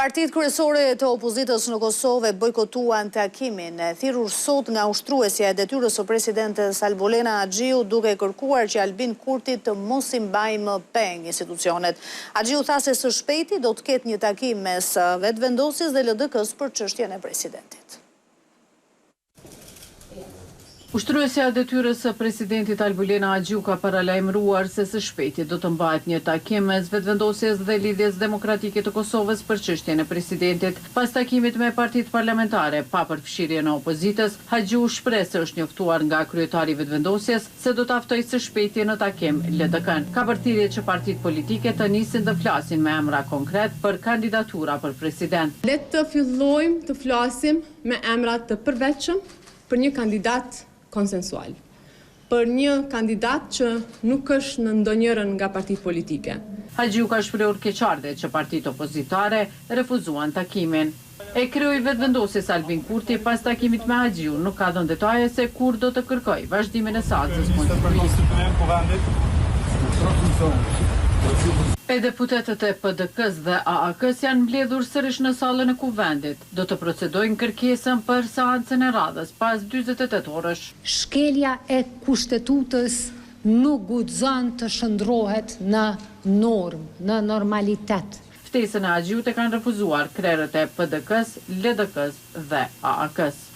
Partitë kryesore të opozitës në Kosovë bojkotuan takimin e thirrur sot nga ushtruesja e detyrës së presidentes Albolena Axhiu, duke kërkuar që Albin Kurti të mos i mbajë më peng institucionet. Axhiu tha se së shpejti do të ketë një takim mes vetëvendosjes dhe LDK-s për çështjen e presidentit. Ushtruesja e detyrës së presidentit Albolena Axhiu ka paralajmëruar se së shpejti do të mbahet një takim mes vetëvendosjes dhe Lidhjes Demokratike të Kosovës për çështjen e presidentit. Pas takimit me partitë parlamentare pa përfshirjen e opozitës, Axhiu shpreh se është njoftuar nga kryetari i vetëvendosjes se do të ftojë së shpejti në takim LDK-n. Ka bërthirrje që partitë politike të nisin të flasin me emra konkret për kandidatura për president. Le të fillojmë të flasim me emra të përveçëm për një kandidat konsensual, për një kandidat që nuk është në ndonjërin nga partitë politike. Axhiu ka shprehur keqardhje që partitë opozitare refuzuan takimin. E kryoi vetëvendosjes Albin Kurti pas takimit me Axhiu nuk ka dhënë detaje se kur do të kërkojë vazhdimin e seancës konstitutive. E deputetët e PDK-s dhe AK-s janë mbledhur sërish në sallën e Kuvendit. Do të procedojnë kërkesën për seancën e radhës pas 48 orësh. Shkelja e kushtetutës nuk guxon të shndrohet në normë, në normalitet. Ftesën e Axhiut e kanë refuzuar krerët e PDK-s, LDK-s dhe AK-s.